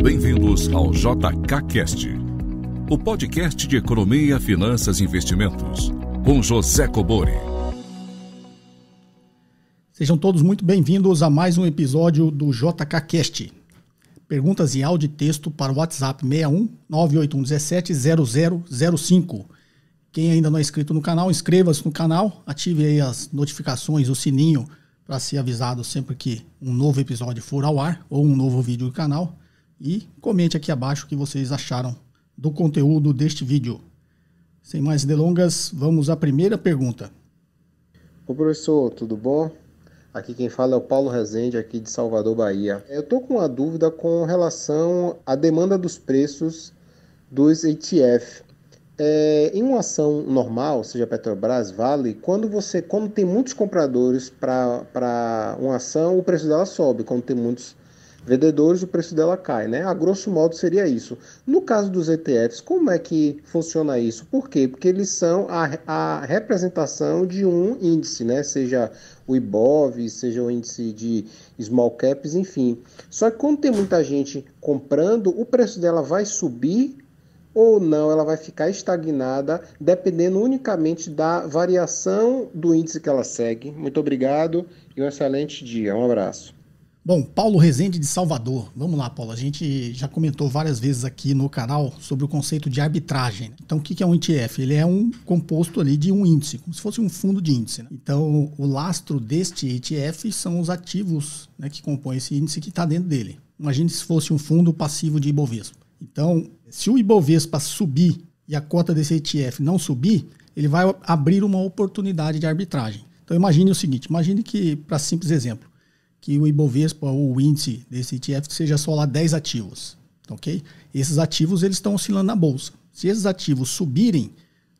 Bem-vindos ao JKCast, o podcast de economia, finanças e investimentos, com José Cobori. Sejam todos muito bem-vindos a mais um episódio do JKCast. Perguntas em áudio e texto para o WhatsApp 61 981 17 0005. Quem ainda não é inscrito no canal, inscreva-se no canal, ative aí as notificações, o sininho, para ser avisado sempre que um novo episódio for ao ar ou um novo vídeo do canal. E comente aqui abaixo o que vocês acharam do conteúdo deste vídeo. Sem mais delongas, vamos à primeira pergunta. Ô professor, tudo bom? Aqui quem fala é o Paulo Rezende, aqui de Salvador, Bahia. Eu estou com uma dúvida com relação à demanda dos preços dos ETF. Em uma ação normal, seja Petrobras, Vale, quando tem muitos compradores para uma ação, o preço dela sobe. Quando tem muitos vendedores, o preço dela cai, né? A grosso modo seria isso. No caso dos ETFs, como é que funciona isso? Por quê? Porque eles são a representação de um índice, né? Seja o IBOV, seja o índice de small caps, enfim. Só que quando tem muita gente comprando, o preço dela vai subir ou não, ela vai ficar estagnada, dependendo unicamente da variação do índice que ela segue. Muito obrigado e um excelente dia. Um abraço. Bom, Paulo Rezende de Salvador. Vamos lá, Paulo. A gente já comentou várias vezes aqui no canal sobre o conceito de arbitragem. Então, o que é um ETF? Ele é um composto ali de um índice, como se fosse um fundo de índice, né? Então, o lastro deste ETF são os ativos, né, que compõem esse índice que está dentro dele. Imagine se fosse um fundo passivo de Ibovespa. Então, se o Ibovespa subir e a cota desse ETF não subir, ele vai abrir uma oportunidade de arbitragem. Então, imagine o seguinte, imagine que, para simples exemplo, que o Ibovespa ou o índice desse ETF seja só lá 10 ativos, ok? Esses ativos eles estão oscilando na bolsa. Se esses ativos subirem,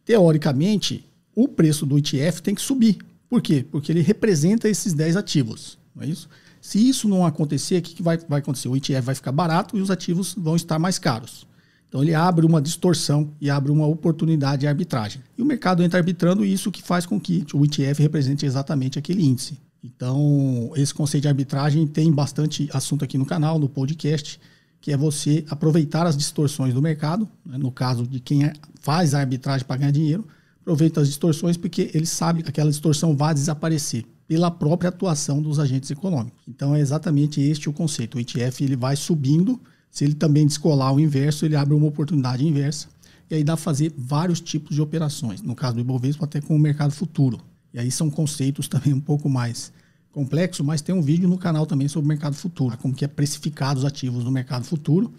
teoricamente, o preço do ETF tem que subir. Por quê? Porque ele representa esses 10 ativos, não é isso? Se isso não acontecer, o que vai acontecer? O ETF vai ficar barato e os ativos vão estar mais caros. Então ele abre uma distorção e abre uma oportunidade de arbitragem. E o mercado entra arbitrando e isso que faz com que o ETF represente exatamente aquele índice. Então, esse conceito de arbitragem tem bastante assunto aqui no canal, no podcast, que é você aproveitar as distorções do mercado, né? No caso de quem faz a arbitragem para ganhar dinheiro, aproveita as distorções porque ele sabe que aquela distorção vai desaparecer pela própria atuação dos agentes econômicos. Então, é exatamente este o conceito. O ETF ele vai subindo, se ele também descolar o inverso, ele abre uma oportunidade inversa, e aí dá para fazer vários tipos de operações, no caso do Ibovespa até com o mercado futuro. E aí são conceitos também um pouco mais complexos, mas tem um vídeo no canal também sobre o mercado futuro, como que é precificado os ativos no mercado futuro,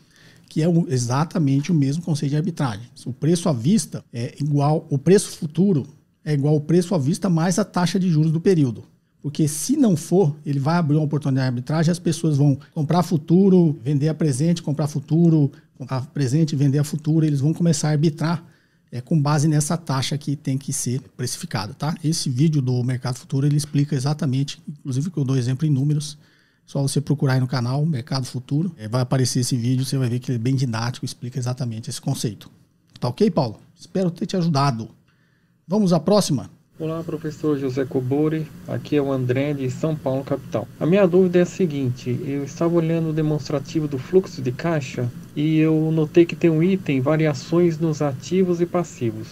que é exatamente o mesmo conceito de arbitragem. O preço à vista é igual, o preço futuro é igual ao preço à vista mais a taxa de juros do período. Porque se não for, ele vai abrir uma oportunidade de arbitragem, as pessoas vão comprar futuro, vender a presente, comprar futuro, comprar presente, vender a futuro, eles vão começar a arbitrar com base nessa taxa que tem que ser precificada, tá? Esse vídeo do Mercado Futuro, ele explica exatamente, inclusive que eu dou exemplo em números, só você procurar aí no canal, Mercado Futuro, vai aparecer esse vídeo, você vai ver que ele é bem didático, explica exatamente esse conceito. Tá ok, Paulo? Espero ter te ajudado. Vamos à próxima? Olá, professor José Cobori, aqui é o André de São Paulo, capital. A minha dúvida é a seguinte, eu estava olhando o demonstrativo do fluxo de caixa e eu notei que tem um item, variações nos ativos e passivos.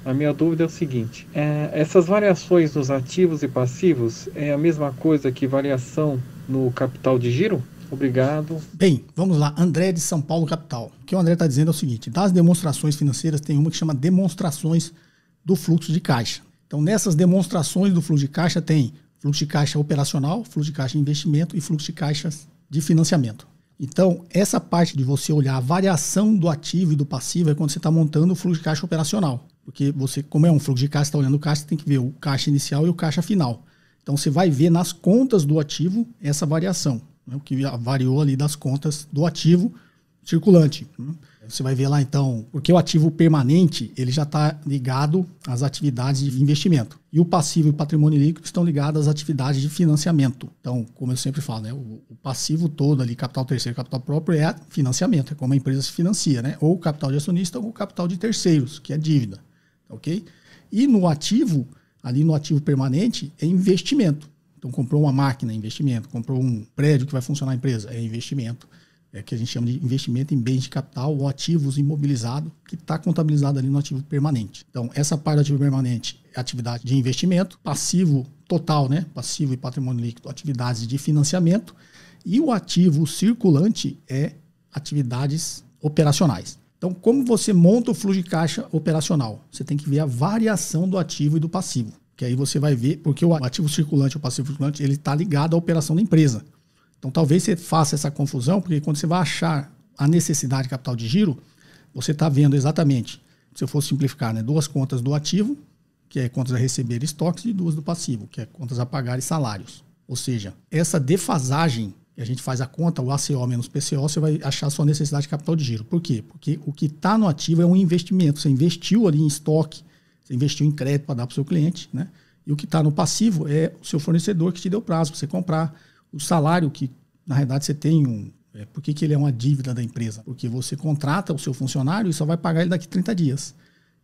A minha dúvida é o seguinte, essas variações nos ativos e passivos é a mesma coisa que variação no capital de giro? Obrigado. Bem, vamos lá, André de São Paulo, capital. O que o André está dizendo é o seguinte, das demonstrações financeiras tem uma que chama demonstrações do fluxo de caixa. Então, nessas demonstrações do fluxo de caixa tem fluxo de caixa operacional, fluxo de caixa de investimento e fluxo de caixa de financiamento. Então, essa parte de você olhar a variação do ativo e do passivo é quando você está montando o fluxo de caixa operacional. Porque você, como é um fluxo de caixa, você está olhando o caixa, você tem que ver o caixa inicial e o caixa final. Então, você vai ver nas contas do ativo essa variação, né? O que variou ali das contas do ativo circulante. Você vai ver lá, então, porque o ativo permanente ele já está ligado às atividades de investimento. E o passivo e o patrimônio líquido estão ligados às atividades de financiamento. Então, como eu sempre falo, né, o passivo todo ali, capital terceiro, capital próprio, é financiamento, é como a empresa se financia, né? Ou capital de acionista ou capital de terceiros, que é dívida. Ok? E no ativo, ali no ativo permanente, é investimento. Então, comprou uma máquina, é investimento. Comprou um prédio que vai funcionar a empresa, é investimento. que a gente chama de investimento em bens de capital ou ativos imobilizados, que está contabilizado ali no ativo permanente. Então, essa parte do ativo permanente é atividade de investimento, passivo total, né? Passivo e patrimônio líquido, atividades de financiamento, e o ativo circulante é atividades operacionais. Então, como você monta o fluxo de caixa operacional? Você tem que ver a variação do ativo e do passivo, que aí você vai ver, porque o ativo circulante, o passivo circulante, ele está ligado à operação da empresa. Então, talvez você faça essa confusão, porque quando você vai achar a necessidade de capital de giro, você está vendo exatamente, se eu for simplificar, né, 2 contas do ativo, que é contas a receber estoques, e 2 do passivo, que é contas a pagar e salários. Ou seja, essa defasagem, que a gente faz a conta, o ACO menos PCO, você vai achar a sua necessidade de capital de giro. Por quê? Porque o que está no ativo é um investimento. Você investiu ali em estoque, você investiu em crédito para dar para o seu cliente, né? E o que está no passivo é o seu fornecedor que te deu prazo para você comprar. O salário que, na realidade, você tem por que ele é uma dívida da empresa? Porque você contrata o seu funcionário e só vai pagar ele daqui 30 dias.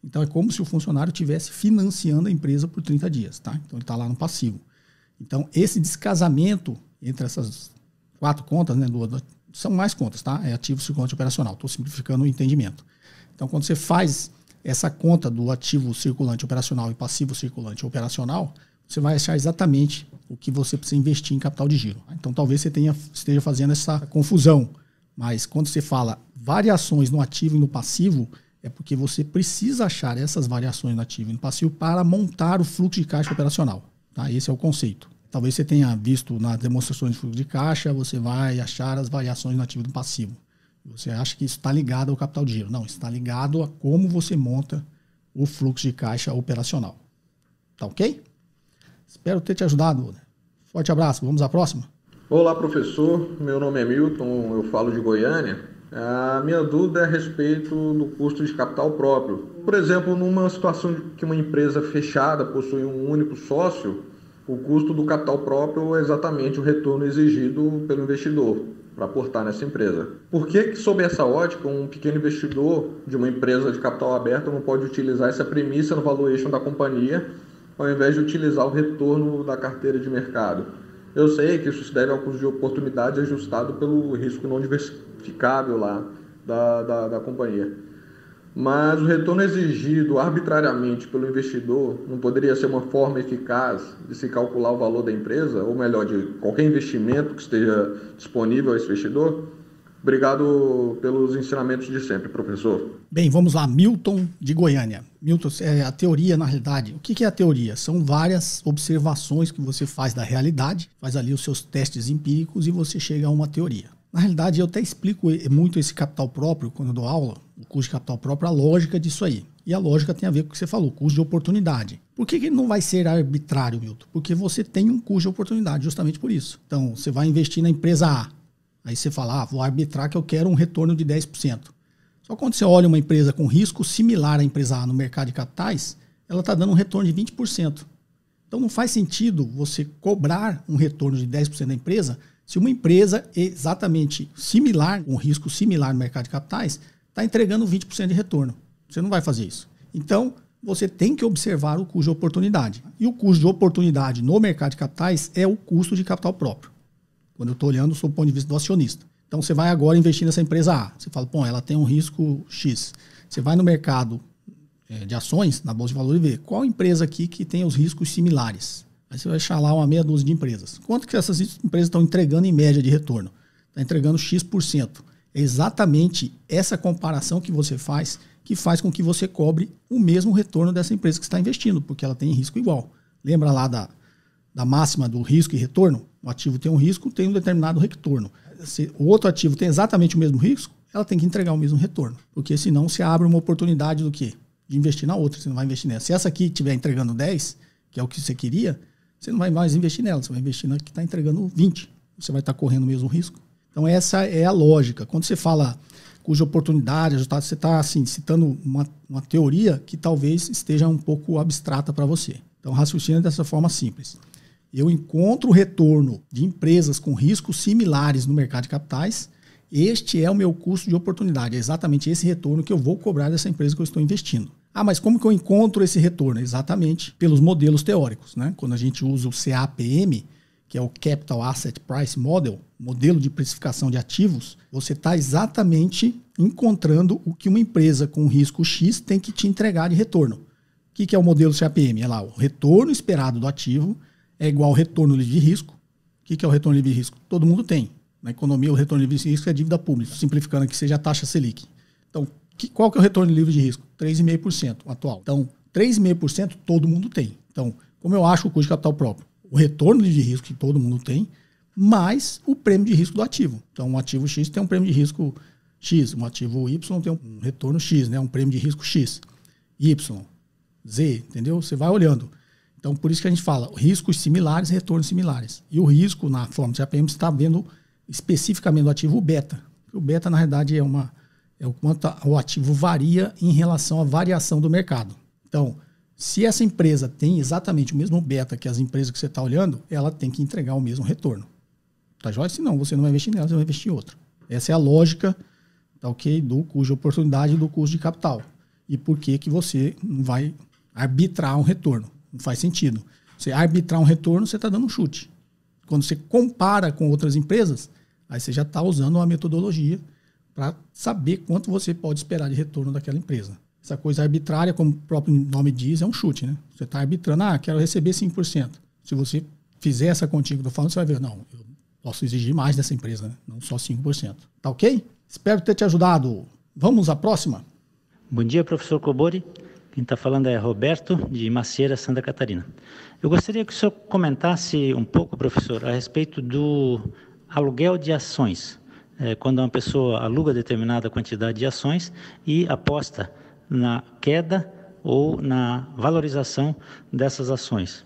Então, é como se o funcionário estivesse financiando a empresa por 30 dias, tá? Então, ele está lá no passivo. Então, esse descasamento entre essas 4 contas, né? São mais contas, tá? É ativo circulante operacional. Estou simplificando o entendimento. Então, quando você faz essa conta do ativo circulante operacional e passivo circulante operacional, você vai achar exatamente o que você precisa investir em capital de giro. Então, talvez você esteja fazendo essa confusão. Mas quando você fala variações no ativo e no passivo, é porque você precisa achar essas variações no ativo e no passivo para montar o fluxo de caixa operacional. Tá? Esse é o conceito. Talvez você tenha visto nas demonstrações de fluxo de caixa, você vai achar as variações no ativo e no passivo. Você acha que isso está ligado ao capital de giro. Não, isso está ligado a como você monta o fluxo de caixa operacional. Tá ok? Espero ter te ajudado. Forte abraço. Vamos à próxima? Olá, professor. Meu nome é Milton, eu falo de Goiânia. A minha dúvida é a respeito do custo de capital próprio. Por exemplo, numa situação que uma empresa fechada possui um único sócio, o custo do capital próprio é exatamente o retorno exigido pelo investidor para aportar nessa empresa. Por que, sob essa ótica, um pequeno investidor de uma empresa de capital aberto não pode utilizar essa premissa no valuation da companhia, ao invés de utilizar o retorno da carteira de mercado? Eu sei que isso se deve ao custo de oportunidade ajustado pelo risco não diversificável lá da companhia. Mas o retorno exigido arbitrariamente pelo investidor não poderia ser uma forma eficaz de se calcular o valor da empresa, ou melhor, de qualquer investimento que esteja disponível a esse investidor? Obrigado pelos ensinamentos de sempre, professor. Bem, vamos lá. Milton, de Goiânia. Milton, a teoria, na realidade, o que é a teoria? São várias observações que você faz da realidade, faz ali os seus testes empíricos e você chega a uma teoria. Na realidade, eu até explico muito esse capital próprio, quando eu dou aula, o custo de capital próprio, a lógica disso aí. E a lógica tem a ver com o que você falou, custo de oportunidade. Por que ele não vai ser arbitrário, Milton? Porque você tem um custo de oportunidade, justamente por isso. Então, você vai investir na empresa A. Aí você fala, vou arbitrar que eu quero um retorno de 10%. Só quando você olha uma empresa com risco similar à empresa A no mercado de capitais, ela está dando um retorno de 20%. Então, não faz sentido você cobrar um retorno de 10% da empresa se uma empresa exatamente similar, com risco similar no mercado de capitais, está entregando 20% de retorno. Você não vai fazer isso. Então, você tem que observar o custo de oportunidade. E o custo de oportunidade no mercado de capitais é o custo de capital próprio. Quando eu estou olhando sob o ponto de vista do acionista. Então, você vai agora investir nessa empresa A. Você fala, ela tem um risco X. Você vai no mercado de ações, na Bolsa de Valores, e vê qual empresa aqui que tem os riscos similares. Aí você vai achar lá uma meia dúzia de empresas. Quanto que essas empresas estão entregando em média de retorno? Está entregando X%. É exatamente essa comparação que você faz que faz com que você cobre o mesmo retorno dessa empresa que está investindo, porque ela tem risco igual. Lembra lá da máxima do risco e retorno? O ativo tem um risco, tem um determinado retorno. Se o outro ativo tem exatamente o mesmo risco, ela tem que entregar o mesmo retorno. Porque senão você abre uma oportunidade do quê? De investir na outra, você não vai investir nessa. Se essa aqui estiver entregando 10, que é o que você queria, você não vai mais investir nela, você vai investir na que está entregando 20. Você vai estar correndo o mesmo risco. Então essa é a lógica. Quando você fala cuja oportunidade, você está assim, citando uma teoria que talvez esteja um pouco abstrata para você. Então raciocina dessa forma simples. Eu encontro o retorno de empresas com riscos similares no mercado de capitais. Este é o meu custo de oportunidade. É exatamente esse retorno que eu vou cobrar dessa empresa que eu estou investindo. Mas como que eu encontro esse retorno? Exatamente pelos modelos teóricos, né? Quando a gente usa o CAPM, que é o Capital Asset Price Model, modelo de precificação de ativos, você está exatamente encontrando o que uma empresa com risco X tem que te entregar de retorno. O que é o modelo CAPM? É lá, o retorno esperado do ativo é igual ao retorno livre de risco. O que é o retorno livre de risco? Todo mundo tem. Na economia, o retorno livre de risco é a dívida pública, simplificando aqui, seja a taxa Selic. Então, qual que é o retorno livre de risco? 3,5% atual. Então, 3,5% todo mundo tem. Então, como eu acho o custo de capital próprio? O retorno livre de risco que todo mundo tem, mais o prêmio de risco do ativo. Então, um ativo X tem um prêmio de risco X, um ativo Y tem um retorno X, né? Um prêmio de risco X, Y, Z, entendeu? Você vai olhando. Então, por isso que a gente fala riscos similares, retornos similares. E o risco, na forma de CAPM, você está vendo especificamente do ativo beta. O beta, na verdade, é o quanto o ativo varia em relação à variação do mercado. Então, se essa empresa tem exatamente o mesmo beta que as empresas que você está olhando, ela tem que entregar o mesmo retorno. Tá joia? Senão, você não vai investir nela, você vai investir em outra. Essa é a lógica, tá, okay, do custo de oportunidade e do custo de capital. E por que você não vai arbitrar um retorno? Não faz sentido. Você arbitrar um retorno, você está dando um chute. Quando você compara com outras empresas, aí você já está usando uma metodologia para saber quanto você pode esperar de retorno daquela empresa. Essa coisa arbitrária, como o próprio nome diz, é um chute, né? Você está arbitrando, quero receber 5%. Se você fizer essa continha que eu estou falando, você vai ver, não, eu posso exigir mais dessa empresa, né? Não só 5%. Tá ok? Espero ter te ajudado. Vamos à próxima? Bom dia, professor Cobori. Quem está falando é Roberto, de Macieira, Santa Catarina. Eu gostaria que o senhor comentasse um pouco, professor, a respeito do aluguel de ações. Quando uma pessoa aluga determinada quantidade de ações e aposta na queda ou na valorização dessas ações.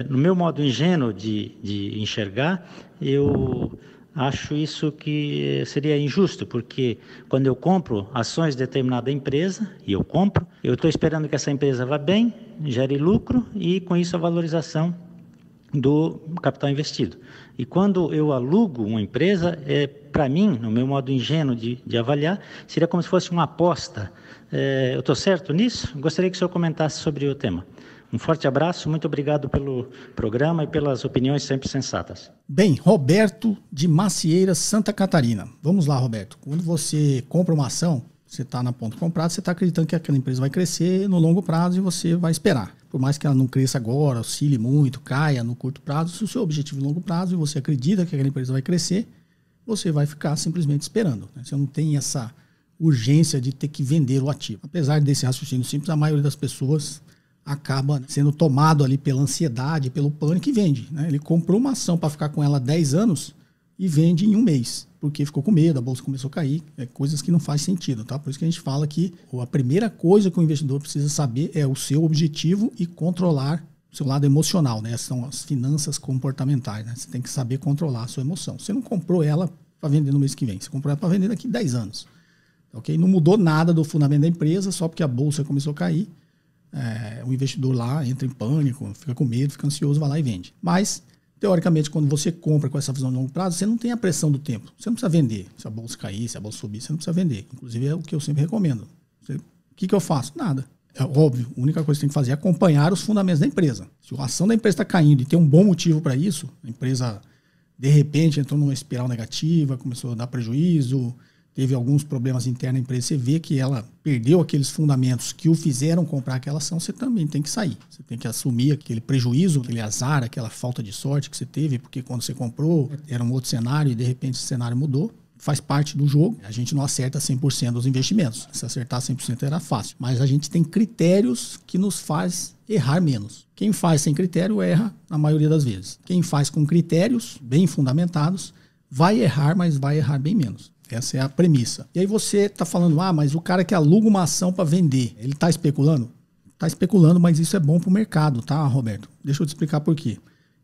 No meu modo ingênuo de enxergar, eu acho isso que seria injusto, porque quando eu compro ações de determinada empresa, e eu compro, eu estou esperando que essa empresa vá bem, gere lucro e com isso a valorização do capital investido. E quando eu alugo uma empresa, para mim, no meu modo ingênuo de avaliar, seria como se fosse uma aposta. Eu estou certo nisso? Gostaria que o senhor comentasse sobre o tema. Um forte abraço, muito obrigado pelo programa e pelas opiniões sempre sensatas. Bem, Roberto de Macieira, Santa Catarina. Vamos lá, Roberto. Quando você compra uma ação, você está na ponta comprada, você está acreditando que aquela empresa vai crescer no longo prazo e você vai esperar. Por mais que ela não cresça agora, oscile muito, caia no curto prazo, se o seu objetivo é longo prazo e você acredita que aquela empresa vai crescer, você vai ficar simplesmente esperando, né? Você não tem essa urgência de ter que vender o ativo. Apesar desse raciocínio simples, a maioria das pessoas acaba sendo tomado ali pela ansiedade, pelo pânico e vende, né? Ele comprou uma ação para ficar com ela 10 anos e vende em um mês, porque ficou com medo, a bolsa começou a cair, coisas que não faz sentido, tá? Por isso que a gente fala que a primeira coisa que o investidor precisa saber é o seu objetivo e controlar o seu lado emocional, né? São as finanças comportamentais, né? Você tem que saber controlar a sua emoção. Você não comprou ela para vender no mês que vem, você comprou ela para vender daqui a 10 anos. Okay? Não mudou nada do fundamento da empresa, só porque a bolsa começou a cair. O investidor lá entra em pânico, fica com medo, fica ansioso, vai lá e vende. Mas, teoricamente, quando você compra com essa visão de longo prazo, você não tem a pressão do tempo. Você não precisa vender. Se a bolsa cair, se a bolsa subir, você não precisa vender. Inclusive, é o que eu sempre recomendo. O que eu faço? Nada. É óbvio, a única coisa que você tem que fazer é acompanhar os fundamentos da empresa. Se a ação da empresa está caindo e tem um bom motivo para isso, a empresa, de repente, entrou numa espiral negativa, começou a dar prejuízo, teve alguns problemas internos na empresa, você vê que ela perdeu aqueles fundamentos que o fizeram comprar aquela ação, você também tem que sair. Você tem que assumir aquele prejuízo, aquele azar, aquela falta de sorte que você teve, porque quando você comprou era um outro cenário e de repente esse cenário mudou. Faz parte do jogo. A gente não acerta 100% dos investimentos. Se acertar 100% era fácil. Mas a gente tem critérios que nos faz errar menos. Quem faz sem critério erra na maioria das vezes. Quem faz com critérios bem fundamentados vai errar, mas vai errar bem menos. Essa é a premissa. E aí você está falando, mas o cara que aluga uma ação para vender, ele está especulando? Está especulando, mas isso é bom para o mercado, tá, Roberto? Deixa eu te explicar por quê.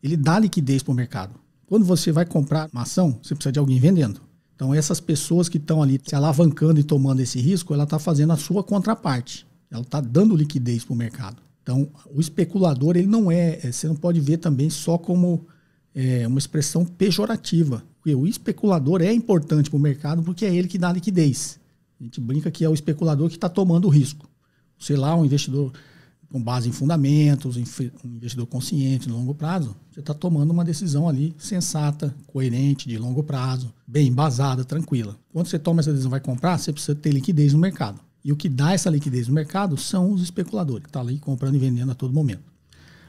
Ele dá liquidez para o mercado. Quando você vai comprar uma ação, você precisa de alguém vendendo. Então essas pessoas que estão ali se alavancando e tomando esse risco, ela está fazendo a sua contraparte. Ela está dando liquidez para o mercado. Então o especulador, ele não você não pode ver também só como uma expressão pejorativa. Porque o especulador é importante para o mercado porque é ele que dá liquidez. A gente brinca que é o especulador que está tomando o risco. Sei lá, um investidor com base em fundamentos, um investidor consciente, de longo prazo, você está tomando uma decisão ali sensata, coerente, de longo prazo, bem embasada, tranquila. Quando você toma essa decisão, vai comprar, você precisa ter liquidez no mercado. E o que dá essa liquidez no mercado são os especuladores, que estão ali comprando e vendendo a todo momento.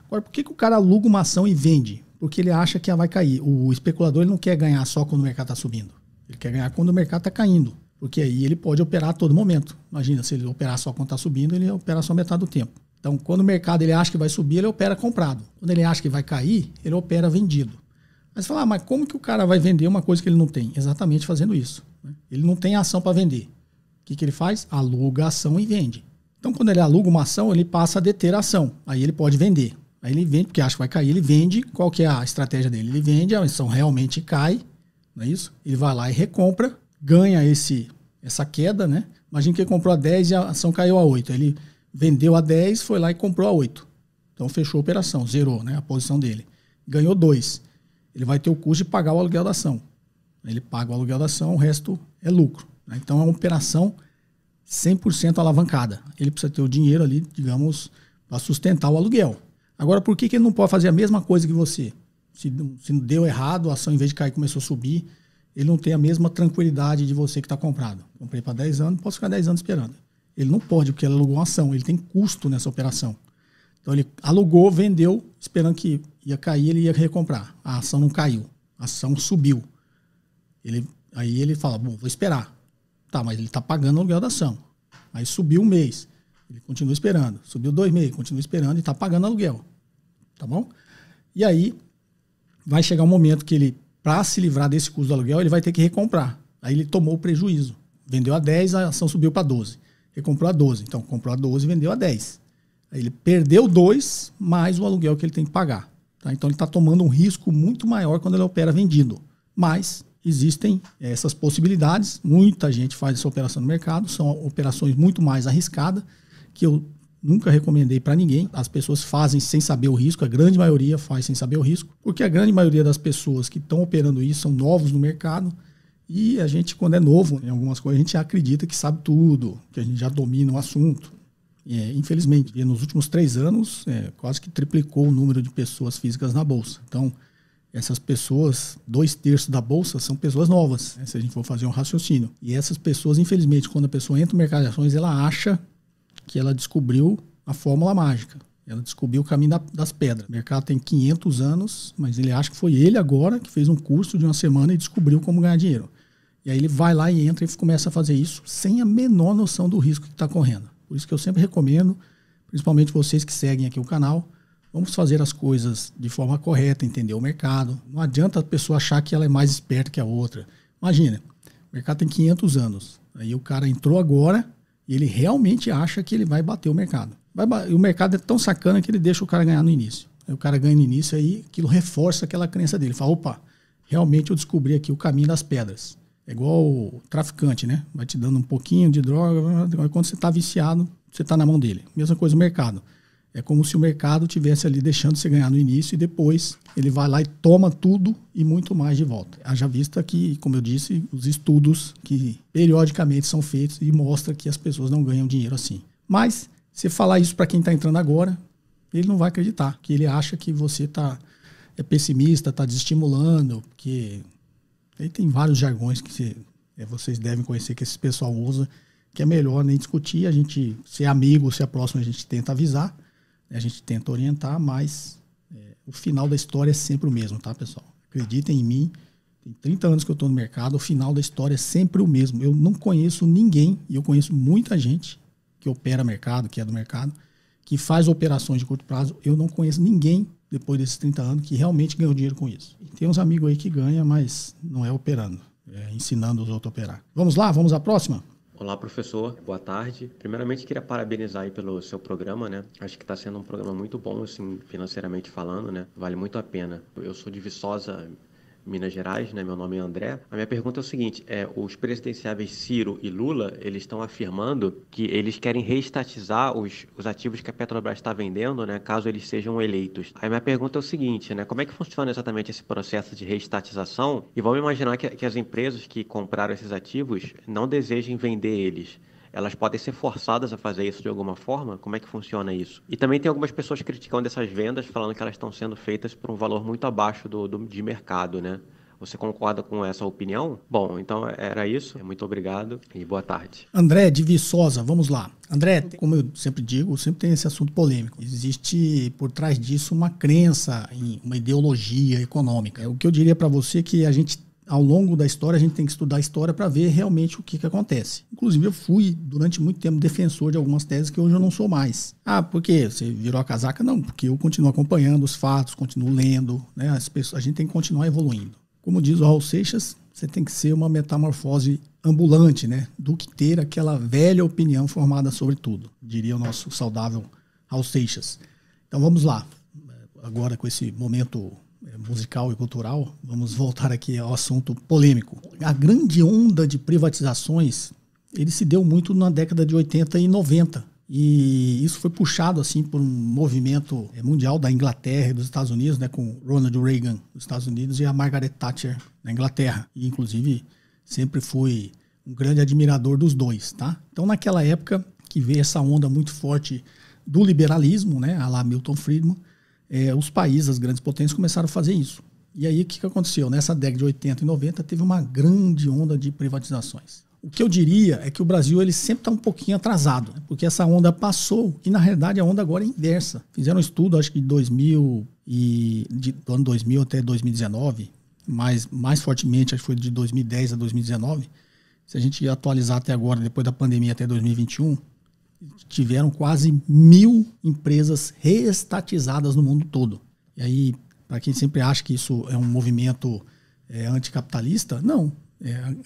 Agora, por que o cara aluga uma ação e vende? Porque ele acha que ela vai cair. O especulador ele não quer ganhar só quando o mercado está subindo. Ele quer ganhar quando o mercado está caindo. Porque aí ele pode operar a todo momento. Imagina, se ele operar só quando está subindo, ele opera só metade do tempo. Então, quando o mercado ele acha que vai subir, ele opera comprado. Quando ele acha que vai cair, ele opera vendido. Mas você fala, mas como que o cara vai vender uma coisa que ele não tem? Exatamente fazendo isso. Ele não tem ação para vender. O que ele faz? Aluga a ação e vende. Então, quando ele aluga uma ação, ele passa a deter a ação. Aí ele pode vender. Aí ele vende, porque acha que vai cair, ele vende. Qual que é a estratégia dele? Ele vende, a ação realmente cai, não é isso? Ele vai lá e recompra, ganha essa queda, né? Imagina que ele comprou a 10 e a ação caiu a 8. Ele vendeu a 10, foi lá e comprou a 8. Então fechou a operação, zerou, né, a posição dele. Ganhou 2. Ele vai ter o custo de pagar o aluguel da ação. Ele paga o aluguel da ação, o resto é lucro. Né? Então é uma operação 100% alavancada. Ele precisa ter o dinheiro ali, digamos, para sustentar o aluguel. Agora, por que ele não pode fazer a mesma coisa que você? Se deu errado, a ação, em vez de cair, começou a subir, ele não tem a mesma tranquilidade de você que está comprado. Comprei para 10 anos, posso ficar 10 anos esperando. Ele não pode, porque ele alugou uma ação, ele tem custo nessa operação. Então, ele alugou, vendeu, esperando que ia cair, ele ia recomprar. A ação não caiu, a ação subiu. Aí ele fala, bom, vou esperar. Tá, mas ele está pagando o aluguel da ação. Aí subiu um mês, ele continua esperando. Subiu 2 meses, continua esperando e está pagando aluguel. Tá bom? E aí vai chegar um momento que ele, para se livrar desse custo do aluguel, ele vai ter que recomprar. Aí ele tomou o prejuízo. Vendeu a 10, a ação subiu para 12. Recomprou a 12. Então, comprou a 12 e vendeu a 10. Aí ele perdeu 2 mais o aluguel que ele tem que pagar. Tá? Então, ele está tomando um risco muito maior quando ele opera vendido. Mas existem essas possibilidades. Muita gente faz essa operação no mercado. São operações muito mais arriscadas, que eu nunca recomendei para ninguém. As pessoas fazem sem saber o risco. A grande maioria faz sem saber o risco. Porque a grande maioria das pessoas que estão operando isso são novos no mercado. E a gente, quando é novo em algumas coisas, a gente acredita que sabe tudo, que a gente já domina o assunto. Infelizmente, nos últimos 3 anos, quase que triplicou o número de pessoas físicas na Bolsa. Então, essas pessoas, 2/3 da Bolsa, são pessoas novas, né, se a gente for fazer um raciocínio. E essas pessoas, infelizmente, quando a pessoa entra no mercado de ações, ela acha que ela descobriu a fórmula mágica. Ela descobriu o caminho das pedras. O mercado tem 500 anos, mas ele acha que foi ele agora que fez um curso de uma semana e descobriu como ganhar dinheiro. E aí ele vai lá e entra e começa a fazer isso sem a menor noção do risco que está correndo. Por isso que eu sempre recomendo, principalmente vocês que seguem aqui o canal, vamos fazer as coisas de forma correta, entender o mercado. Não adianta a pessoa achar que ela é mais esperta que a outra. Imagina, o mercado tem 500 anos. Aí o cara entrou agora e ele realmente acha que ele vai bater o mercado. E o mercado é tão sacana que ele deixa o cara ganhar no início. Aí o cara ganha no início, aí aquilo reforça aquela crença dele. Fala, opa, realmente eu descobri aqui o caminho das pedras. É igual o traficante, né? Vai te dando um pouquinho de droga, quando você está viciado, você está na mão dele. Mesma coisa o mercado. É como se o mercado tivesse ali deixando você ganhar no início e depois ele vai lá e toma tudo e muito mais de volta. Haja vista que, como eu disse, os estudos que periodicamente são feitos e mostram que as pessoas não ganham dinheiro assim. Mas, se falar isso para quem está entrando agora, ele não vai acreditar, que ele acha que você é pessimista, está desestimulando, porque aí tem vários jargões que vocês devem conhecer que esse pessoal usa, que é melhor nem discutir, a gente, se é amigo, se é próximo, a gente tenta avisar, a gente tenta orientar, mas o final da história é sempre o mesmo, tá, pessoal? Acreditem em mim, tem 30 anos que eu estou no mercado, o final da história é sempre o mesmo. Eu não conheço ninguém, e eu conheço muita gente que opera mercado, que é do mercado, que faz operações de curto prazo. Eu não conheço ninguém, depois desses 30 anos, que realmente ganhou dinheiro com isso. E tem uns amigos aí que ganham, mas não é operando, é ensinando os outros a operar. Vamos lá? Vamos à próxima? Olá, professor. Boa tarde. Primeiramente, queria parabenizar aí pelo seu programa, né? Acho que está sendo um programa muito bom, assim, financeiramente falando, né? Vale muito a pena. Eu sou de Viçosa, Minas Gerais, né? Meu nome é André. A minha pergunta é o seguinte, os presidenciáveis Ciro e Lula, eles estão afirmando que eles querem reestatizar os ativos que a Petrobras está vendendo, né? Caso eles sejam eleitos. Aí minha pergunta é o seguinte, né? Como é que funciona exatamente esse processo de reestatização? E vamos imaginar que as empresas que compraram esses ativos não desejem vender eles. elas podem ser forçadas a fazer isso de alguma forma? Como é que funciona isso? E também tem algumas pessoas criticando essas vendas, falando que elas estão sendo feitas por um valor muito abaixo de mercado, né? Você concorda com essa opinião? Bom, então era isso. Muito obrigado e boa tarde. André de Viçosa, vamos lá. André, como eu sempre digo, sempre tem esse assunto polêmico. Existe por trás disso uma crença em uma ideologia econômica. O que eu diria para você é que a gente, ao longo da história, a gente tem que estudar a história para ver realmente o que acontece. Inclusive, eu fui, durante muito tempo, defensor de algumas teses que hoje eu não sou mais. Ah, por quê? Você virou a casaca? Não, porque eu continuo acompanhando os fatos, continuo lendo, né? A gente tem que continuar evoluindo. Como diz o Raul Seixas, você tem que ser uma metamorfose ambulante, né? Do que ter aquela velha opinião formada sobre tudo, diria o nosso saudável Raul Seixas. Então vamos lá. Agora com esse momento musical e cultural, vamos voltar aqui ao assunto polêmico. A grande onda de privatizações, ele se deu muito na década de 80 e 90. E isso foi puxado assim por um movimento mundial da Inglaterra e dos Estados Unidos, né, com Ronald Reagan dos Estados Unidos e a Margaret Thatcher na Inglaterra. E inclusive sempre fui um grande admirador dos dois, tá? Então naquela época que veio essa onda muito forte do liberalismo, né, a lá Milton Friedman, os países, as grandes potências começaram a fazer isso. E aí o que aconteceu? Nessa década de 80 e 90 teve uma grande onda de privatizações. O que eu diria é que o Brasil ele sempre está um pouquinho atrasado, né? Porque essa onda passou e, na realidade, a onda agora é inversa. Fizeram um estudo, acho que do ano 2000 até 2019, mais fortemente, acho que foi de 2010 a 2019. Se a gente atualizar até agora, depois da pandemia até 2021, tiveram quase 1.000 empresas reestatizadas no mundo todo. E aí, para quem sempre acha que isso é um movimento anticapitalista, não.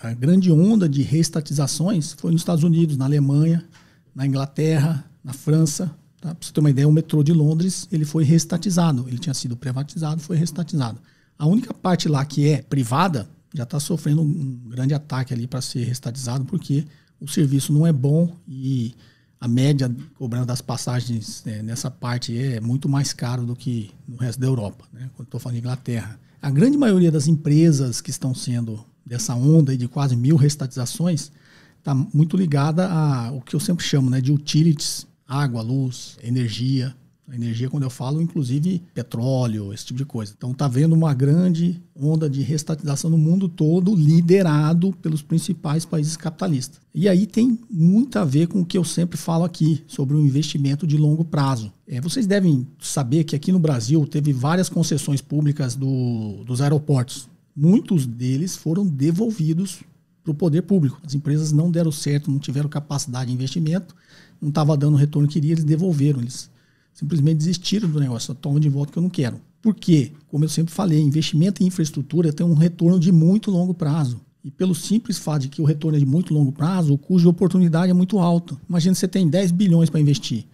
A grande onda de reestatizações foi nos Estados Unidos, na Alemanha, na Inglaterra, na França. Tá? Para você ter uma ideia, o metrô de Londres ele foi reestatizado. Ele tinha sido privatizado, foi reestatizado. A única parte lá que é privada já está sofrendo um grande ataque ali para ser reestatizado, porque o serviço não é bom e a média cobrando das passagens nessa parte é muito mais caro do que no resto da Europa, né? Quando estou falando de Inglaterra. A grande maioria das empresas que estão sendo dessa onda de quase 1.000 reestatizações está muito ligada ao que eu sempre chamo, né, de utilities, água, luz, energia. A energia, quando eu falo, inclusive petróleo, esse tipo de coisa. Então está havendo uma grande onda de reestatização no mundo todo, liderado pelos principais países capitalistas. E aí tem muito a ver com o que eu sempre falo aqui, sobre o investimento de longo prazo. Vocês devem saber que aqui no Brasil teve várias concessões públicas dos aeroportos. Muitos deles foram devolvidos para o poder público. As empresas não deram certo, não tiveram capacidade de investimento, não estava dando o retorno que queria, eles devolveram. Eles simplesmente desistiram do negócio, toma de volta que eu não quero. Por quê? Como eu sempre falei, investimento em infraestrutura tem um retorno de muito longo prazo. E pelo simples fato de que o retorno é de muito longo prazo, o custo de oportunidade é muito alto. Imagina você tem 10 bilhões para investir.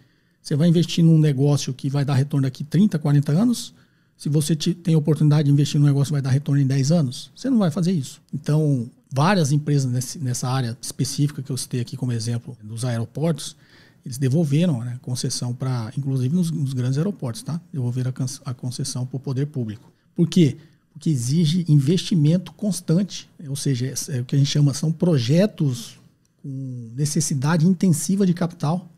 Você vai investir num negócio que vai dar retorno daqui 30, 40 anos. Se você tem a oportunidade de investir num negócio que vai dar retorno em 10 anos, você não vai fazer isso. Então, várias empresas nessa área específica que eu citei aqui como exemplo dos aeroportos, eles devolveram, né, concessão para, inclusive nos grandes aeroportos, tá? Devolveram a concessão para o poder público. Por quê? Porque exige investimento constante, ou seja, o que a gente chama, são projetos com necessidade intensiva de capital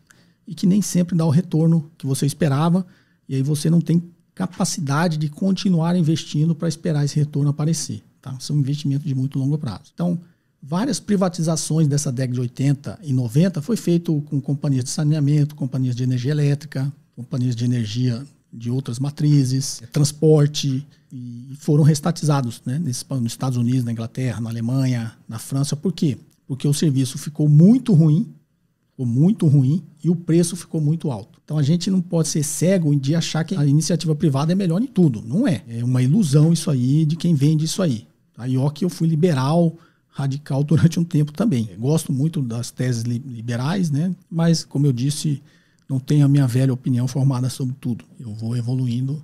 e que nem sempre dá o retorno que você esperava, e aí você não tem capacidade de continuar investindo para esperar esse retorno aparecer. Tá? São investimentos de muito longo prazo. Então, várias privatizações dessa década de 80 e 90 foi feito com companhias de saneamento, companhias de energia elétrica, companhias de energia de outras matrizes, transporte, e foram reestatizados, né, nos Estados Unidos, na Inglaterra, na Alemanha, na França. Por quê? Porque o serviço ficou muito ruim e o preço ficou muito alto. Então a gente não pode ser cego de achar que a iniciativa privada é melhor em tudo. Não é. É uma ilusão isso aí de quem vende isso aí. Aí ó que eu fui liberal, radical durante um tempo também. Eu gosto muito das teses liberais, né? Mas, como eu disse, não tenho a minha velha opinião formada sobre tudo. Eu vou evoluindo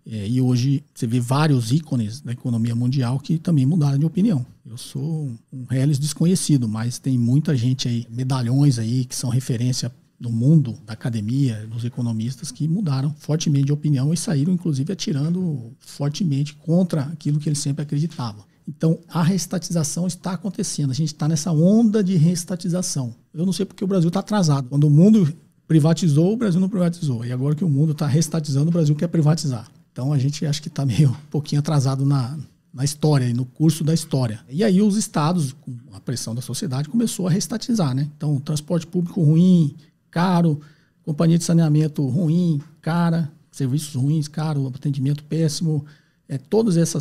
e hoje você vê vários ícones da economia mundial que também mudaram de opinião. Eu sou um reles desconhecido, mas tem muita gente aí, medalhões aí, que são referência no mundo da academia, dos economistas, que mudaram fortemente de opinião e saíram, inclusive, atirando fortemente contra aquilo que eles sempre acreditavam. Então, a reestatização está acontecendo. A gente está nessa onda de reestatização. Eu não sei porque o Brasil está atrasado. Quando o mundo privatizou, o Brasil não privatizou. E agora que o mundo está reestatizando, o Brasil quer privatizar. Então, a gente acha que está meio um pouquinho atrasado na história, no curso da história. E aí os estados, com a pressão da sociedade, começou a reestatizar, né? Então, transporte público ruim, caro, companhia de saneamento ruim, cara, serviços ruins, caro, atendimento péssimo, todas essa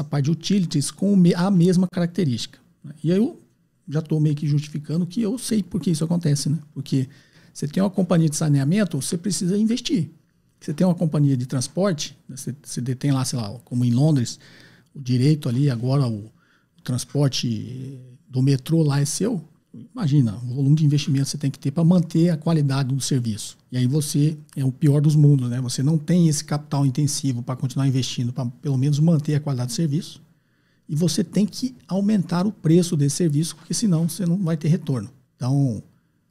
parte de utilities com a mesma característica. E aí eu já estou meio que justificando que eu sei por que isso acontece, né? Porque você tem uma companhia de saneamento, você precisa investir. Você tem uma companhia de transporte, você detém lá, sei lá, como em Londres, o direito ali, agora o transporte do metrô lá é seu. Imagina o volume de investimento que você tem que ter para manter a qualidade do serviço. E aí você é o pior dos mundos, né? Você não tem esse capital intensivo para continuar investindo, para pelo menos manter a qualidade do serviço. E você tem que aumentar o preço desse serviço, porque senão você não vai ter retorno. Então,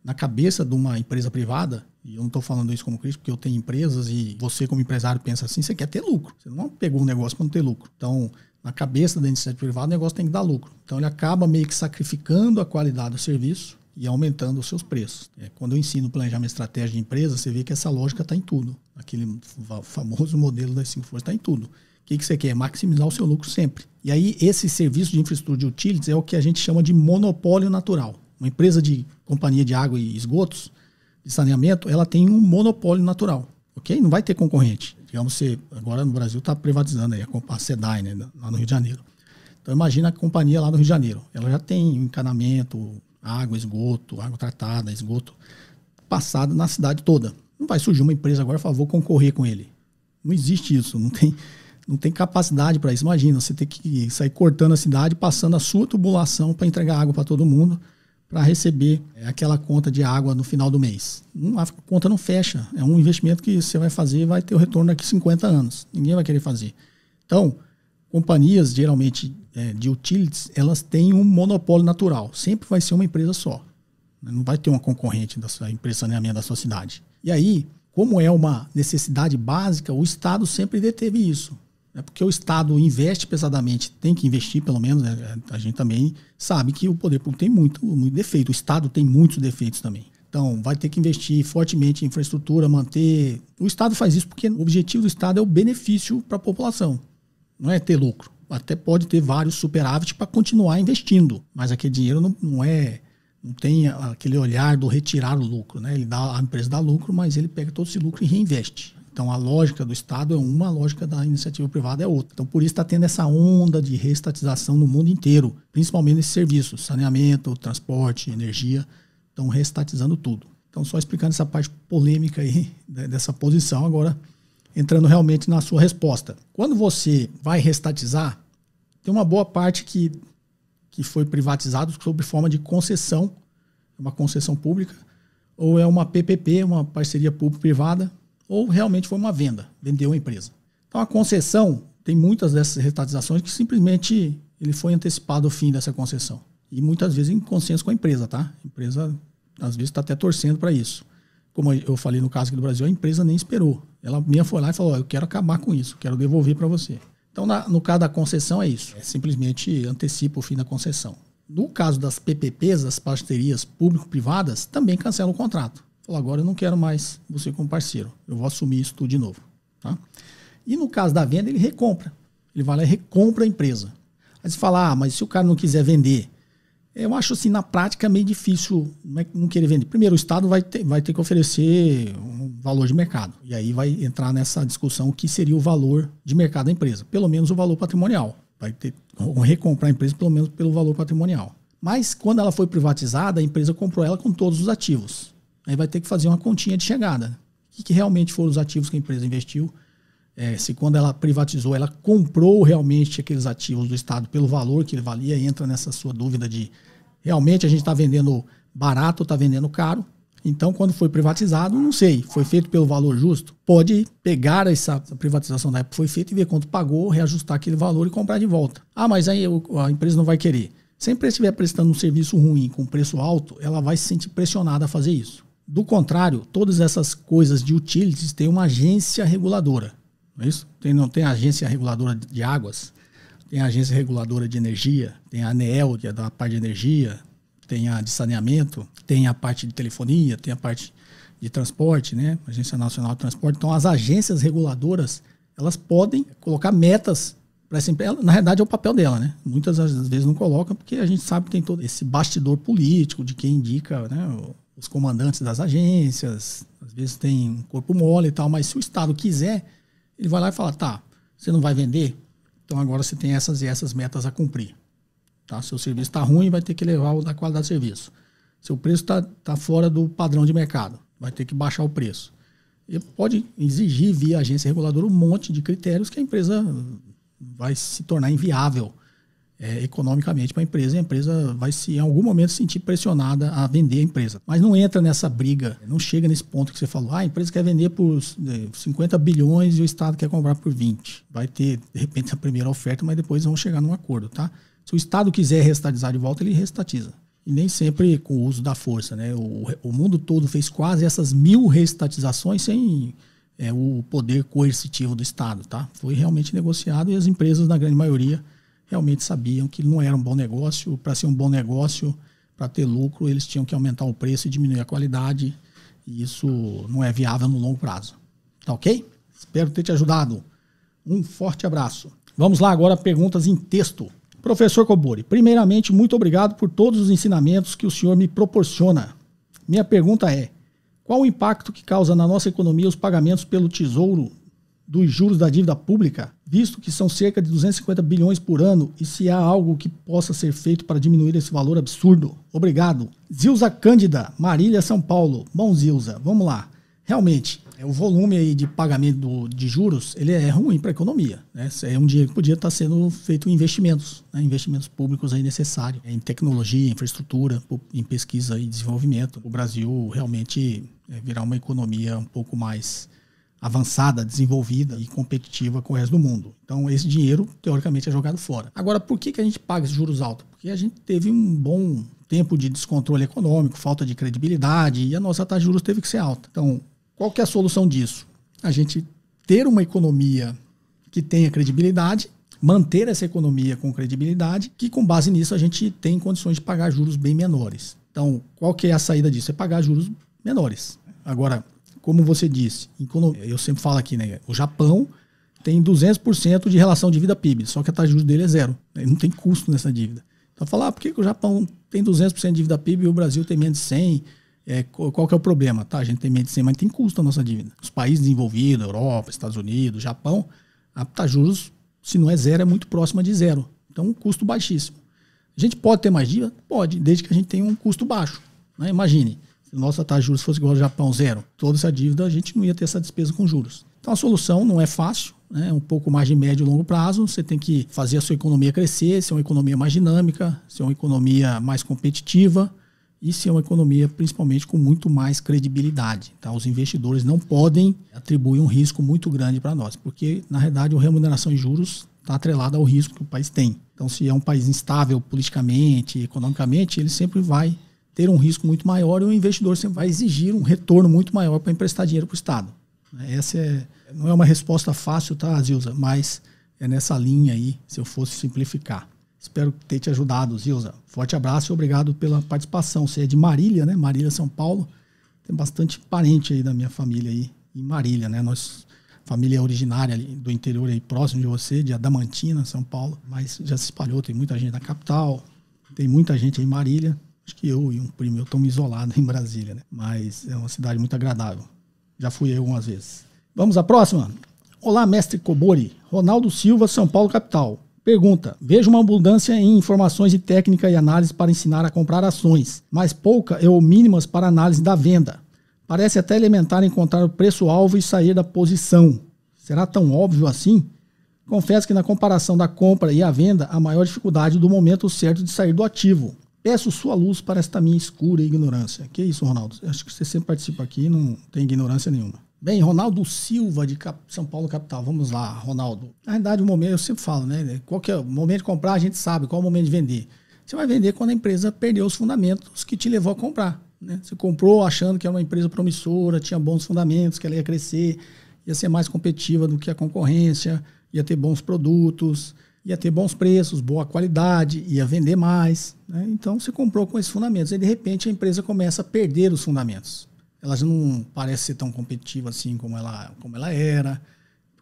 na cabeça de uma empresa privada, e eu não estou falando isso como crítico, porque eu tenho empresas e você como empresário pensa assim, você quer ter lucro. Você não pegou um negócio para não ter lucro. Então, na cabeça da iniciativa privada, o negócio tem que dar lucro. Então, ele acaba meio que sacrificando a qualidade do serviço e aumentando os seus preços. Quando eu ensino planejamento estratégico de empresa, você vê que essa lógica está em tudo. Aquele famoso modelo das 5 forças está em tudo. O que você quer? Maximizar o seu lucro sempre. E aí, esse serviço de infraestrutura de utilities é o que a gente chama de monopólio natural. Uma empresa de companhia de água e esgotos, de saneamento, ela tem um monopólio natural. Ok? Não vai ter concorrente. Digamos, você agora no Brasil está privatizando aí a SEDAI, né, lá no Rio de Janeiro. Então imagina a companhia lá no Rio de Janeiro. Ela já tem encanamento, água, esgoto, água tratada, esgoto passado na cidade toda. Não vai surgir uma empresa agora e falar, vou concorrer com ele. Não existe isso, não tem capacidade para isso. Imagina, você ter que sair cortando a cidade, passando a sua tubulação para entregar água para todo mundo, para receber aquela conta de água no final do mês. A conta não fecha. É um investimento que você vai fazer e vai ter o retorno daqui a 50 anos. Ninguém vai querer fazer. Então, companhias, geralmente, de utilities, elas têm um monopólio natural. Sempre vai ser uma empresa só. Não vai ter uma concorrente da sua empresa de saneamento da sua cidade. E aí, como é uma necessidade básica, o Estado sempre deteve isso. Porque o Estado investe pesadamente, tem que investir pelo menos, né? A gente também sabe que o poder público tem muito defeito, o Estado tem muitos defeitos também. Então vai ter que investir fortemente em infraestrutura, manter... O Estado faz isso porque o objetivo do Estado é o benefício para a população, não é ter lucro. Até pode ter vários superávites para continuar investindo, mas aquele dinheiro não tem aquele olhar do retirar o lucro, né? A empresa dá lucro, mas ele pega todo esse lucro e reinveste. Então, a lógica do Estado é uma, a lógica da iniciativa privada é outra. Então, por isso está tendo essa onda de reestatização no mundo inteiro, principalmente nesses serviços, saneamento, transporte, energia, estão reestatizando tudo. Então, só explicando essa parte polêmica aí dessa posição, agora entrando realmente na sua resposta. Quando você vai reestatizar, tem uma boa parte que foi privatizado sob forma de concessão, uma concessão pública, ou é uma PPP, uma parceria público-privada, ou realmente foi uma venda, vendeu a empresa. Então a concessão, tem muitas dessas reestatizações que simplesmente ele foi antecipado o fim dessa concessão. E muitas vezes em consenso com a empresa, tá? A empresa às vezes está até torcendo para isso. Como eu falei no caso aqui do Brasil, a empresa nem esperou. Ela mesma foi lá e falou, eu quero acabar com isso, quero devolver para você. Então no caso da concessão é isso, simplesmente antecipa o fim da concessão. No caso das PPPs, das parcerias público-privadas, também cancela o contrato. Falou, agora eu não quero mais você como parceiro, eu vou assumir isso tudo de novo. Tá? E no caso da venda, ele recompra. Ele vai lá e recompra a empresa. Aí você fala, mas se o cara não quiser vender? Eu acho assim, na prática, meio difícil não querer vender. Primeiro, o Estado vai ter que oferecer um valor de mercado. E aí vai entrar nessa discussão o que seria o valor de mercado da empresa. Pelo menos o valor patrimonial. Vai ter que recomprar a empresa pelo menos pelo valor patrimonial. Mas quando ela foi privatizada, a empresa comprou ela com todos os ativos. Aí vai ter que fazer uma continha de chegada. O que realmente foram os ativos que a empresa investiu? Se quando ela privatizou, ela comprou realmente aqueles ativos do Estado pelo valor que ele valia, entra nessa sua dúvida de realmente a gente está vendendo barato ou está vendendo caro. Então, quando foi privatizado, não sei, foi feito pelo valor justo? Pode pegar essa privatização da época que foi feita e ver quanto pagou, reajustar aquele valor e comprar de volta. Ah, mas aí a empresa não vai querer. Se a empresa estiver prestando um serviço ruim com preço alto, ela vai se sentir pressionada a fazer isso. Do contrário, todas essas coisas de utilities têm uma agência reguladora. Não é isso? Não tem agência reguladora de águas, tem a Agência Reguladora de Energia, tem a ANEEL, que é da parte de energia, tem a de saneamento, tem a parte de telefonia, tem a parte de transporte, né? Agência Nacional de Transporte. Então, as agências reguladoras, elas podem colocar metas para essa empresa. Na realidade, é o papel dela, né? Muitas às vezes não colocam, porque a gente sabe que tem todo esse bastidor político de quem indica, né, os comandantes das agências. Às vezes tem um corpo mole e tal, mas se o Estado quiser, ele vai lá e fala, tá, você não vai vender? Então agora você tem essas e essas metas a cumprir. Tá? Seu serviço está ruim, vai ter que elevar a qualidade do serviço. Seu preço está fora do padrão de mercado, vai ter que baixar o preço. E pode exigir via agência reguladora um monte de critérios que a empresa vai se tornar inviável economicamente para a empresa, e a empresa vai em algum momento se sentir pressionada a vender a empresa. Mas não entra nessa briga, não chega nesse ponto que você falou, a empresa quer vender por 50 bilhões e o Estado quer comprar por 20. Vai ter, de repente, a primeira oferta, mas depois vão chegar num acordo, tá? Se o Estado quiser reestatizar de volta, ele reestatiza. E nem sempre com o uso da força, né? O mundo todo fez quase essas 1000 reestatizações sem o poder coercitivo do Estado, tá? Foi realmente negociado e as empresas, na grande maioria, realmente sabiam que não era um bom negócio. Para ser um bom negócio, para ter lucro, eles tinham que aumentar o preço e diminuir a qualidade. E isso não é viável no longo prazo. Tá ok? Espero ter te ajudado. Um forte abraço. Vamos lá agora, perguntas em texto. Professor Cobori, primeiramente, muito obrigado por todos os ensinamentos que o senhor me proporciona. Minha pergunta é, qual o impacto que causa na nossa economia os pagamentos pelo Tesouro dos juros da dívida pública, visto que são cerca de 250 bilhões por ano, e se há algo que possa ser feito para diminuir esse valor absurdo? Obrigado. Zilza Cândida, Marília, São Paulo. Bom, Zilza, vamos lá. Realmente, o volume aí de pagamento de juros, ele é ruim para a economia, né? É um dinheiro que podia estar sendo feito em investimentos, né? Investimentos públicos aí necessários, em tecnologia, infraestrutura, em pesquisa e desenvolvimento. O Brasil realmente virar uma economia um pouco mais avançada, desenvolvida e competitiva com o resto do mundo. Então, esse dinheiro, teoricamente, é jogado fora. Agora, por que a gente paga esses juros altos? Porque a gente teve um bom tempo de descontrole econômico, falta de credibilidade, e a nossa taxa de juros teve que ser alta. Então, qual que é a solução disso? A gente ter uma economia que tenha credibilidade, manter essa economia com credibilidade, que com base nisso a gente tem condições de pagar juros bem menores. Então, qual que é a saída disso? É pagar juros menores. Agora, como você disse, eu sempre falo aqui, né? O Japão tem 200% de relação dívida PIB, só que a taxa de juros dele é zero. Não tem custo nessa dívida. Então, falar, por que o Japão tem 200% de dívida PIB e o Brasil tem menos de 100%? Qual que é o problema? Tá, a gente tem menos de 100%, mas tem custo a nossa dívida. Os países desenvolvidos, Europa, Estados Unidos, Japão, a taxa de juros, se não é zero, é muito próxima de zero. Então, um custo baixíssimo. A gente pode ter mais dívida? Pode, desde que a gente tenha um custo baixo. Né? Imagine, se a nossa taxa de juros fosse igual ao Japão, zero, toda essa dívida, a gente não ia ter essa despesa com juros. Então, a solução não é fácil, né? É um pouco mais de médio e longo prazo. Você tem que fazer a sua economia crescer, ser uma economia mais dinâmica, ser uma economia mais competitiva, e ser uma economia principalmente com muito mais credibilidade. Tá? Os investidores não podem atribuir um risco muito grande para nós, porque, na realidade, a remuneração em juros está atrelada ao risco que o país tem. Então, se é um país instável politicamente, economicamente, ele sempre vai ter um risco muito maior e o investidor sempre vai exigir um retorno muito maior para emprestar dinheiro para o Estado. Essa não é uma resposta fácil, tá, Zilza? Mas é nessa linha aí, se eu fosse simplificar. Espero ter te ajudado, Zilza. Forte abraço e obrigado pela participação. Você é de Marília, né? Marília, São Paulo. Tem bastante parente aí da minha família aí em Marília, né? Nossa família originária ali do interior aí, próximo de você, de Adamantina, São Paulo. Mas já se espalhou, tem muita gente na capital, tem muita gente aí em Marília. Acho que eu e um primo meu estamos isolados em Brasília, né? Mas é uma cidade muito agradável. Já fui aí algumas vezes. Vamos à próxima? Olá, mestre Cobori. Ronaldo Silva, São Paulo, capital. Pergunta, vejo uma abundância em informações de técnica e análise para ensinar a comprar ações, mas pouca ou mínimas para análise da venda. Parece até elementar encontrar o preço-alvo e sair da posição. Será tão óbvio assim? Confesso que na comparação da compra e a venda, a maior dificuldade do momento certo de sair do ativo. Peço sua luz para esta minha escura ignorância. Que isso, Ronaldo? Acho que você sempre participa aqui e não tem ignorância nenhuma. Bem, Ronaldo Silva, de São Paulo, capital. Vamos lá, Ronaldo. Na verdade, o momento, eu sempre falo, né? Qual que é o momento de comprar, a gente sabe. Qual é o momento de vender? Você vai vender quando a empresa perdeu os fundamentos que te levou a comprar. Né? Você comprou achando que era uma empresa promissora, tinha bons fundamentos, que ela ia crescer, ia ser mais competitiva do que a concorrência, ia ter bons produtos, ia ter bons preços, boa qualidade, ia vender mais, né? Então você comprou com esses fundamentos. Aí de repente a empresa começa a perder os fundamentos. Ela já não parece ser tão competitiva assim como ela era,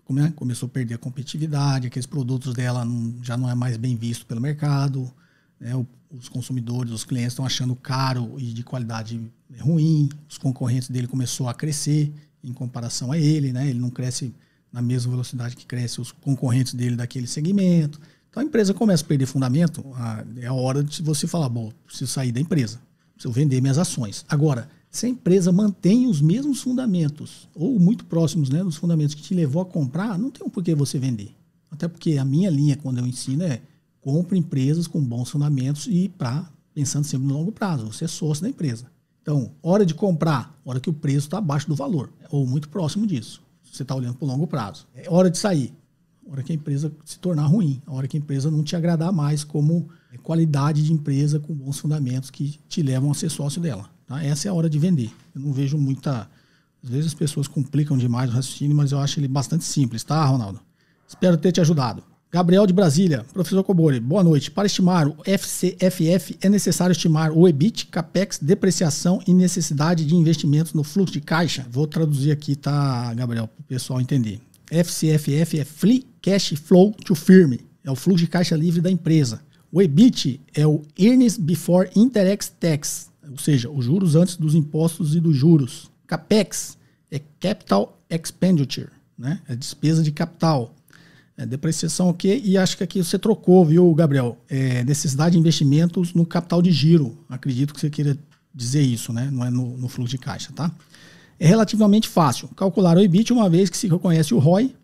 né? Começou a perder a competitividade, aqueles produtos dela já não é mais bem visto pelo mercado, né? Os consumidores, os clientes estão achando caro e de qualidade ruim, os concorrentes dele começou a crescer em comparação a ele, né? Ele não cresce na mesma velocidade que crescem os concorrentes dele daquele segmento. Então a empresa começa a perder fundamento, é a hora de você falar, bom, preciso sair da empresa, preciso vender minhas ações. Agora, se a empresa mantém os mesmos fundamentos, ou muito próximos, né, dos fundamentos que te levou a comprar, não tem um porquê você vender. Até porque a minha linha, quando eu ensino, é compre empresas com bons fundamentos e pensando sempre no longo prazo, você é sócio da empresa. Então, hora de comprar, hora que o preço está abaixo do valor, ou muito próximo disso. Você está olhando para o longo prazo. É hora de sair. Hora que a empresa se tornar ruim. A hora que a empresa não te agradar mais como qualidade de empresa com bons fundamentos que te levam a ser sócio dela. Tá? Essa é a hora de vender. Eu não vejo muita... Às vezes as pessoas complicam demais o raciocínio, mas eu acho ele bastante simples, tá, Ronaldo? Espero ter te ajudado. Gabriel de Brasília. Professor Cobori, boa noite. Para estimar o FCFF, é necessário estimar o EBIT, CAPEX, depreciação e necessidade de investimentos no fluxo de caixa? Vou traduzir aqui, tá, Gabriel, para o pessoal entender. FCFF é Free Cash Flow to Firm, é o fluxo de caixa livre da empresa. O EBIT é o Earnings Before Interest Tax, ou seja, os juros antes dos impostos e dos juros. CAPEX é Capital Expenditure, né? É despesa de capital. Depreciação ok, e acho que aqui você trocou, viu, Gabriel? Necessidade de investimentos no capital de giro. Acredito que você queira dizer isso, né? Não é no fluxo de caixa, tá? É relativamente fácil calcular o EBIT, uma vez que se reconhece o ROI.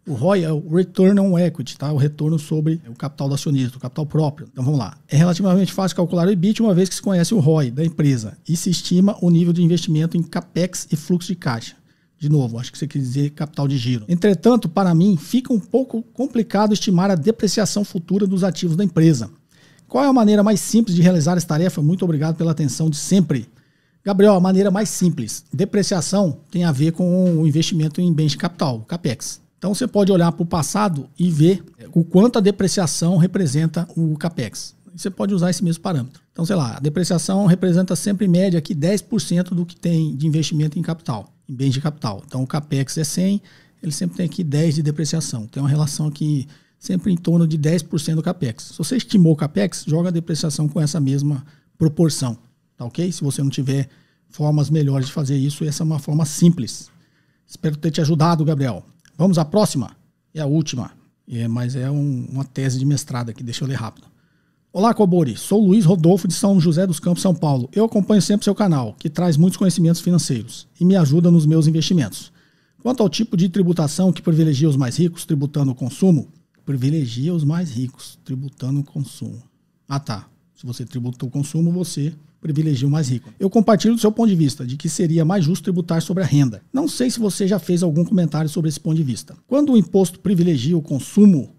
O ROI é o Return on Equity, tá? O retorno sobre o capital do acionista, o capital próprio. Então vamos lá. É relativamente fácil calcular o EBIT, uma vez que se conhece o ROI da empresa e se estima o nível de investimento em CAPEX e fluxo de caixa. De novo, acho que você quer dizer capital de giro. Entretanto, para mim, fica um pouco complicado estimar a depreciação futura dos ativos da empresa. Qual é a maneira mais simples de realizar essa tarefa? Muito obrigado pela atenção de sempre. Gabriel, a maneira mais simples. Depreciação tem a ver com o investimento em bens de capital, o CAPEX. Então você pode olhar para o passado e ver o quanto a depreciação representa o CAPEX. Você pode usar esse mesmo parâmetro. Então, sei lá, a depreciação representa sempre em média aqui 10% do que tem de investimento em capital, em bens de capital. Então o CAPEX é 100, ele sempre tem aqui 10 de depreciação. Tem uma relação aqui sempre em torno de 10% do CAPEX. Se você estimou o CAPEX, joga a depreciação com essa mesma proporção, tá ok? Se você não tiver formas melhores de fazer isso, essa é uma forma simples. Espero ter te ajudado, Gabriel. Vamos à próxima? É a última, mas é uma tese de mestrado aqui, deixa eu ler rápido. Olá, Cobori, sou Luiz Rodolfo de São José dos Campos, São Paulo. Eu acompanho sempre seu canal, que traz muitos conhecimentos financeiros e me ajuda nos meus investimentos. Quanto ao tipo de tributação que privilegia os mais ricos tributando o consumo, privilegia os mais ricos tributando o consumo. Ah tá, se você tributa o consumo, você privilegia o mais rico. Eu compartilho do seu ponto de vista, de que seria mais justo tributar sobre a renda. Não sei se você já fez algum comentário sobre esse ponto de vista. Quando o imposto privilegia o consumo,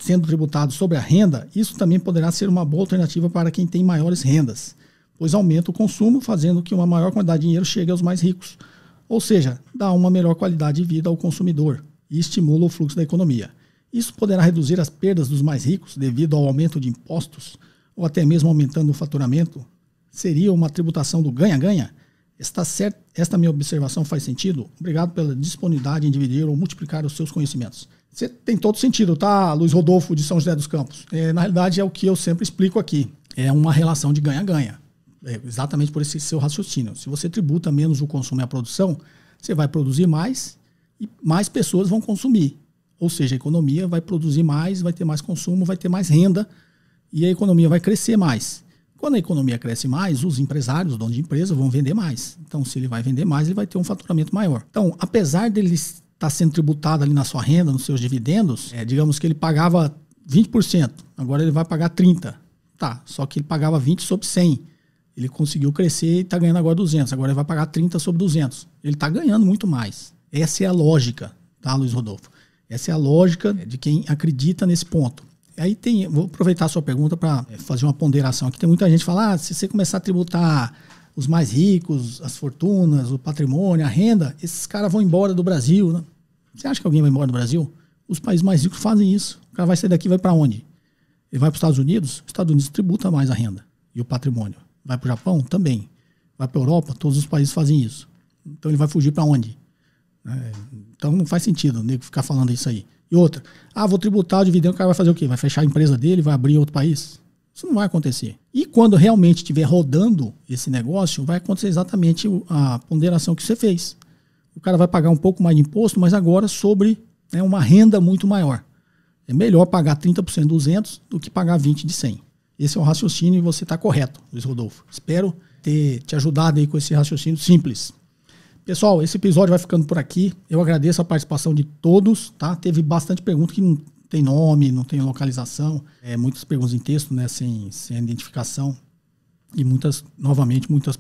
sendo tributado sobre a renda, isso também poderá ser uma boa alternativa para quem tem maiores rendas, pois aumenta o consumo, fazendo que uma maior quantidade de dinheiro chegue aos mais ricos. Ou seja, dá uma melhor qualidade de vida ao consumidor e estimula o fluxo da economia. Isso poderá reduzir as perdas dos mais ricos devido ao aumento de impostos, ou até mesmo aumentando o faturamento. Seria uma tributação do ganha-ganha? Está certo? Esta minha observação faz sentido? Obrigado pela disponibilidade em dividir ou multiplicar os seus conhecimentos. Você tem todo sentido, tá, Luiz Rodolfo de São José dos Campos? Na realidade é o que eu sempre explico aqui. É uma relação de ganha-ganha. Exatamente por esse seu raciocínio. Se você tributa menos o consumo e a produção, você vai produzir mais e mais pessoas vão consumir. Ou seja, a economia vai produzir mais, vai ter mais consumo, vai ter mais renda e a economia vai crescer mais. Quando a economia cresce mais, os empresários, os donos de empresa, vão vender mais. Então, se ele vai vender mais, ele vai ter um faturamento maior. Então, apesar dele estar sendo tributado ali na sua renda, nos seus dividendos, digamos que ele pagava 20%, agora ele vai pagar 30%. Tá, só que ele pagava 20 sobre 100. Ele conseguiu crescer e está ganhando agora 200. Agora ele vai pagar 30 sobre 200. Ele está ganhando muito mais. Essa é a lógica, tá, Luiz Rodolfo? Essa é a lógica de quem acredita nesse ponto. Aí vou aproveitar a sua pergunta para fazer uma ponderação aqui. Tem muita gente que fala, se você começar a tributar os mais ricos, as fortunas, o patrimônio, a renda, esses caras vão embora do Brasil, né? Você acha que alguém vai embora do Brasil? Os países mais ricos fazem isso. cara vai sair daqui e vai para onde? Ele vai para os Estados Unidos tributa mais a renda e o patrimônio. Vai para o Japão? Também. Vai para a Europa? Todos os países fazem isso. Então ele vai fugir para onde? Então não faz sentido o nego ficar falando isso aí. E outra, vou tributar o dividendo, o cara vai fazer o quê? Vai fechar a empresa dele, vai abrir outro país? Isso não vai acontecer. E quando realmente estiver rodando esse negócio, vai acontecer exatamente a ponderação que você fez. O cara vai pagar um pouco mais de imposto, mas agora sobre uma renda muito maior. É melhor pagar 30% de 200 do que pagar 20% de 100. Esse é o raciocínio e você está correto, Luiz Rodolfo. Espero ter te ajudado aí com esse raciocínio simples. Pessoal, esse episódio vai ficando por aqui. Eu agradeço a participação de todos, tá? Teve bastante pergunta que não tem nome, não tem localização. Muitas perguntas em texto, né? Sem identificação. E muitas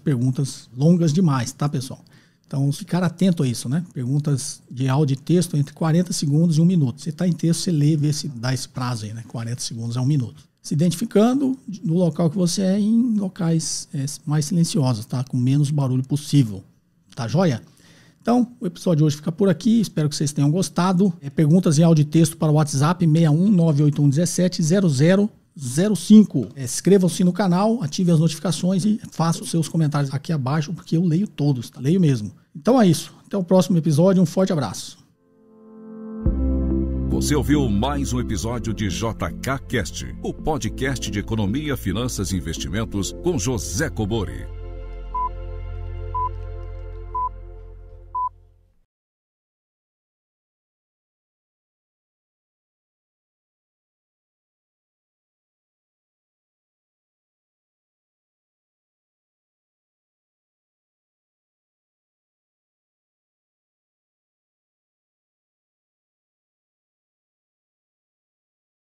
perguntas longas demais, tá, pessoal? Então, ficar atento a isso, né? Perguntas de áudio e texto entre 40 segundos e 1 minuto. Você está em texto, você lê, vê se dá esse prazo aí, né? 40 segundos a 1 minuto. Se identificando no local que você é, em locais mais silenciosos, tá? Com menos barulho possível. Tá joia? Então, o episódio de hoje fica por aqui. Espero que vocês tenham gostado. Perguntas em áudio e texto para o WhatsApp 61981170005. Inscrevam-se no canal, ativem as notificações e façam os seus comentários aqui abaixo, porque eu leio todos, tá? Leio mesmo. Então é isso. Até o próximo episódio. Um forte abraço. Você ouviu mais um episódio de JK Cast, o podcast de economia, finanças e investimentos com José Cobori.